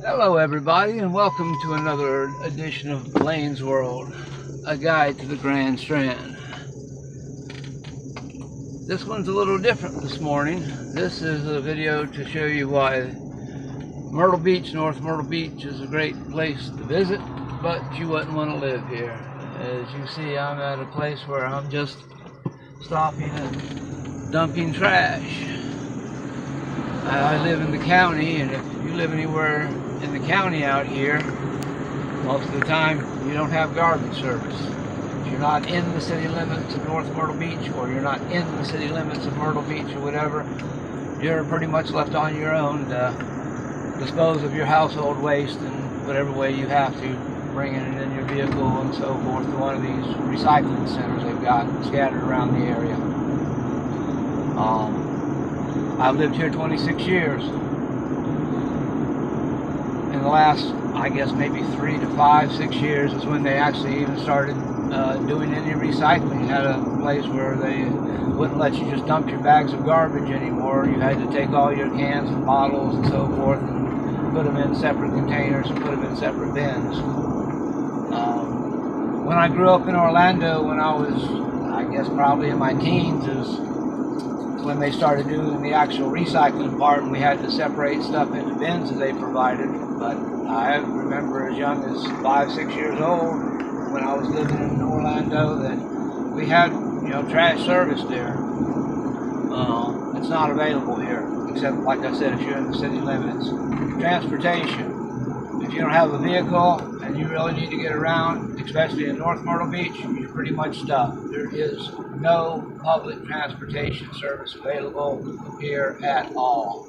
Hello everybody, and welcome to another edition of Blaine's World, a guide to the Grand Strand. This one's a little different this morning. This is a video to show you why Myrtle Beach, North Myrtle Beach, is a great place to visit, but you wouldn't want to live here. As you see, I'm at a place where I'm just stopping and dumping trash. I live in the county, and if you live anywhere in the county out here, most of the time you don't have garbage service. If you're not in the city limits of North Myrtle Beach, or you're not in the city limits of Myrtle Beach or whatever, you're pretty much left on your own to dispose of your household waste in whatever way you have to, bringing it in your vehicle and so forth to one of these recycling centers they've got scattered around the area. I've lived here 26 years. In the last, I guess, maybe 3 to 5, 6 years is when they actually even started doing any recycling. You had a place where they wouldn't let you just dump your bags of garbage anymore. You had to take all your cans and bottles and so forth and put them in separate containers and put them in separate bins. When I grew up in Orlando, when I was, I guess, probably in my teens, is when they started doing the actual recycling part, and we had to separate stuff into bins that they provided. But I remember as young as 5, 6 years old, when I was living in Orlando, that we had, trash service there. It's not available here, except, like I said, if you're in the city limits. Transportation. If you don't have a vehicle and you really need to get around, especially in North Myrtle Beach, you're pretty much stuck. There is no public transportation service available here at all.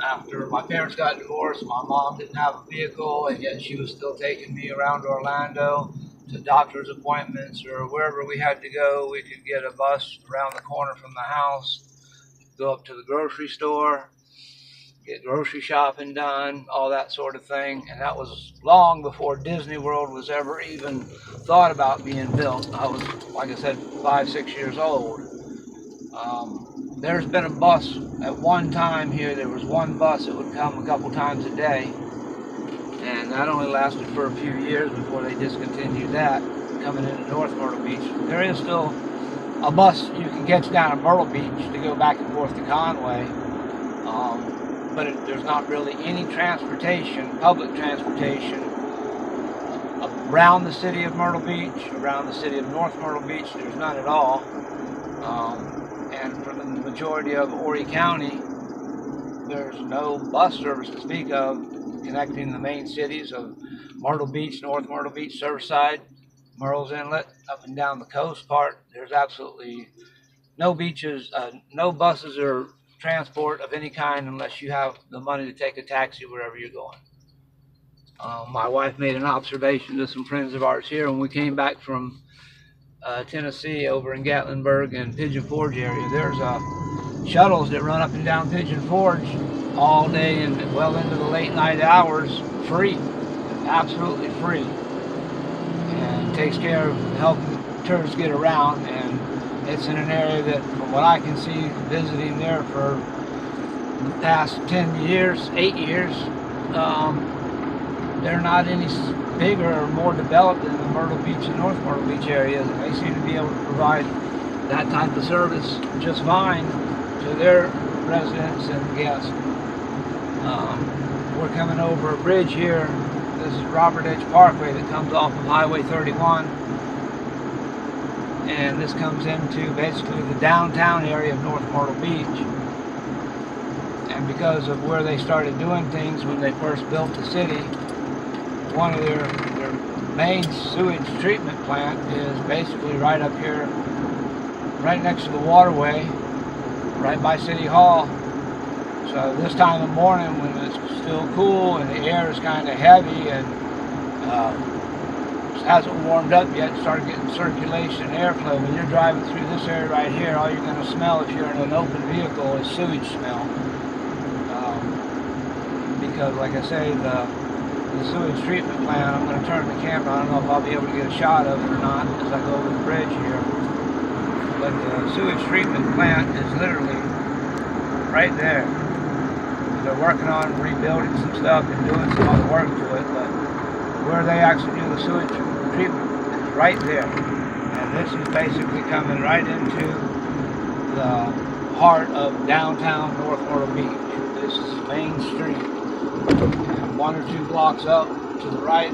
After my parents got divorced, my mom didn't have a vehicle, and yet she was still taking me around Orlando to doctor's appointments or wherever we had to go. We could get a bus around the corner from the house, go up to the grocery store, get grocery shopping done, all that sort of thing. And that was long before Disney World was ever even thought about being built. I was, like I said, 5, 6 years old. There's been a bus at one time here. There was one bus that would come a couple times a day, and that only lasted for a few years before they discontinued that, coming into North Myrtle Beach. There is still a bus you can catch down at Myrtle Beach to go back and forth to Conway, but there's not really any transportation, public transportation, around the city of Myrtle Beach, around the city of North Myrtle Beach. There's none at all. And for the majority of Horry County, there's no bus service to speak of connecting the main cities of Myrtle Beach, North Myrtle Beach, Surfside, Murrells Inlet, up and down the coast part. There's absolutely no beaches, no buses or transport of any kind unless you have the money to take a taxi wherever you're going. My wife made an observation to some friends of ours here when we came back from Tennessee, over in Gatlinburg and Pigeon Forge area. There's shuttles that run up and down Pigeon Forge all day and well into the late night hours, free, absolutely free, and takes care of helping tourists get around. And it's in an area that, from what I can see, visiting there for the past 10 years, 8 years, they're not any bigger or more developed than the Myrtle Beach and North Myrtle Beach areas, and they seem to be able to provide that type of service just fine to their residents and guests. We're coming over a bridge here. This is Robert Edge Parkway that comes off of Highway 31, and this comes into basically the downtown area of North Myrtle Beach. And because of where they started doing things when they first built the city, one of their main sewage treatment plant is basically right up here, right next to the waterway, right by City Hall. So this time of morning when it's still cool and the air is kind of heavy and it hasn't warmed up yet, start getting circulation and airflow. When you're driving through this area right here, all you're going to smell if you're in an open vehicle is sewage smell. Because like I say, the sewage treatment plant, I'm going to turn the camera, I don't know if I'll be able to get a shot of it or not as I go over the bridge here. But the sewage treatment plant is literally right there. They're working on rebuilding some stuff and doing some other work to it, but where they actually do the sewage treatment is right there. And this is basically coming right into the heart of downtown North Myrtle Beach. This is Main Street. And 1 or 2 blocks up to the right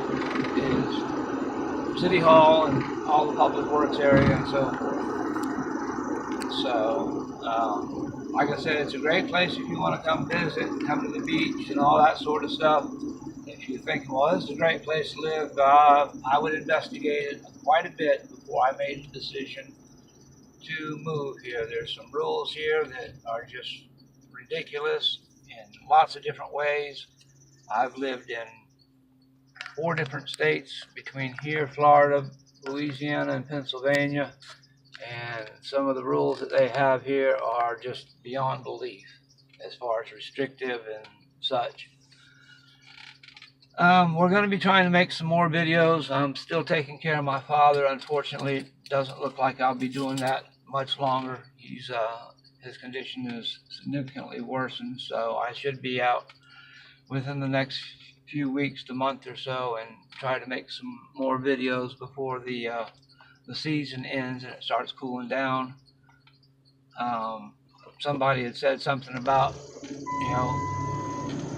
is City Hall and all the public works area and so forth. So, like I said, it's a great place if you want to come visit, come to the beach and all that sort of stuff. If you think, well, this is a great place to live, I would investigate it quite a bit before I made the decision to move here. There's some rules here that are just ridiculous in lots of different ways. I've lived in 4 different states between here, Florida, Louisiana, and Pennsylvania. And some of the rules that they have here are just beyond belief as far as restrictive and such. We're going to be trying to make some more videos. I'm still taking care of my father. Unfortunately, it doesn't look like I'll be doing that much longer. His condition is significantly worsened, so I should be out within the next few weeks to month or so and try to make some more videos before the season ends and it starts cooling down. Somebody had said something about,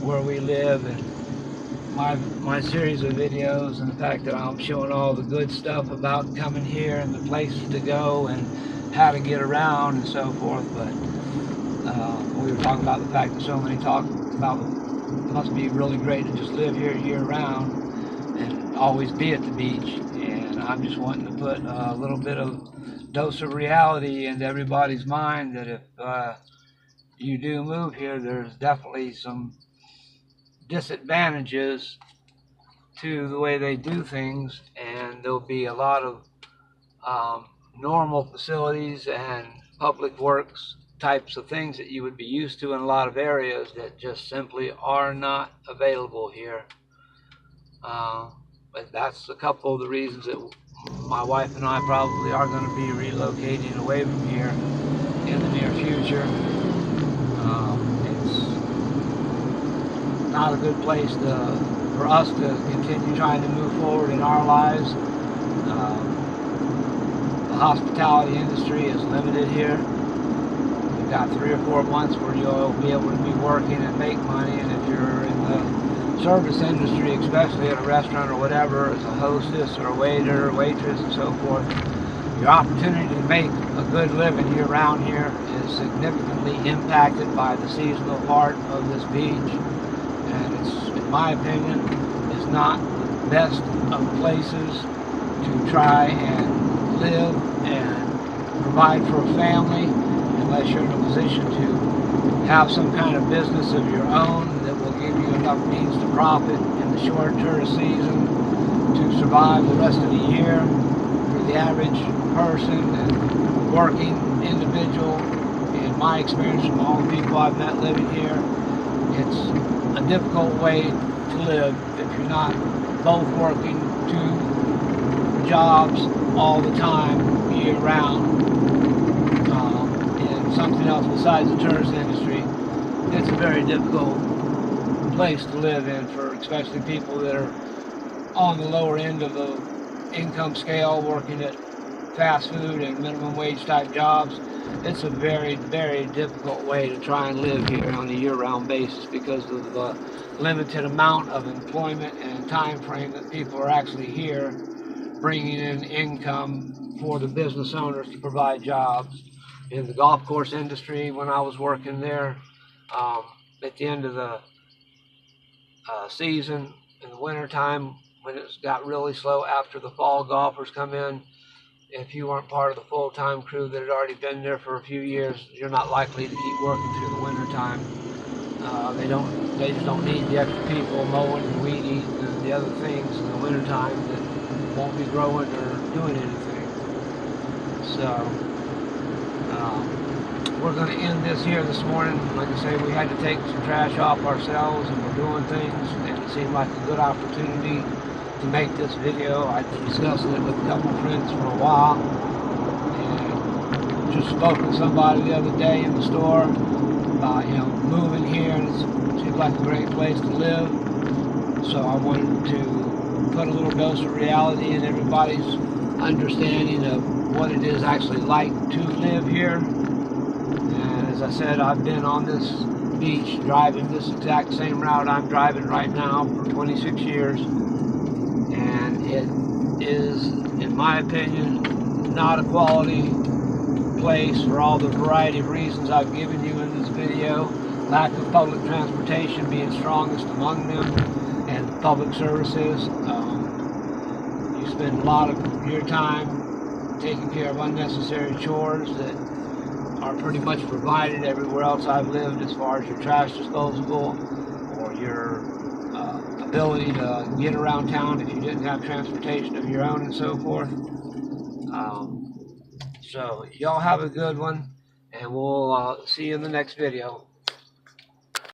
where we live and my series of videos and the fact that I'm showing all the good stuff about coming here and the places to go and how to get around and so forth. But we were talking about the fact that so many talk about it must be really great to just live here year round and always be at the beach. And I'm just wanting to put a little bit of dose of reality into everybody's mind that if you do move here, there's definitely some disadvantages to the way they do things, and there'll be a lot of normal facilities and public works types of things that you would be used to in a lot of areas that just simply are not available here. But that's a couple of the reasons that my wife and I probably are going to be relocating away from here in the near future. It's not a good place for us to continue trying to move forward in our lives. The hospitality industry is limited here. You've got 3 or 4 months where you'll be able to be working and make money, and if you're in the service industry, especially at a restaurant or whatever, as a hostess or a waiter or waitress and so forth, your opportunity to make a good living year-round here is significantly impacted by the seasonal part of this beach. And it's, in my opinion, is not the best of places to try and live and provide for a family unless you're in a position to have some kind of business of your own that will give you enough means to profit in the short tourist season to survive the rest of the year. For the average person and working individual, in my experience from all the people I've met living here, it's a difficult way to live if you're not both working 2 jobs all the time year round and something else besides the tourist industry. It's a very difficult place to live in for especially people that are on the lower end of the income scale, working at fast food and minimum wage type jobs. It's a very, very difficult way to try and live here on a year-round basis because of the limited amount of employment and time frame that people are actually here bringing in income for the business owners to provide jobs. In the golf course industry, when I was working there, at the end of the season, in the winter time, when it got really slow after the fall golfers come in, if you weren't part of the full-time crew that had already been there for a few years, you're not likely to keep working through the winter time. They just don't need the extra people mowing and weed eating and the other things in the winter time that won't be growing or doing anything. So we're going to end this here this morning. Like I say, we had to take some trash off ourselves, and we're doing things, and it seemed like a good opportunity to make this video. I've been discussing it with a couple of friends for a while, and just spoke with somebody the other day in the store about, you know, moving here, and it seems like a great place to live. So I wanted to put a little dose of reality in everybody's understanding of what it is actually like to live here. And as I said, I've been on this beach driving this exact same route I'm driving right now for 26 years. And it is, in my opinion, not a quality place for all the variety of reasons I've given you in this video. Lack of public transportation being strongest among them, and public services. You spend a lot of your time taking care of unnecessary chores that are pretty much provided everywhere else I've lived, as far as your trash disposal or your ability to get around town if you didn't have transportation of your own and so forth. So y'all have a good one, and we'll see you in the next video.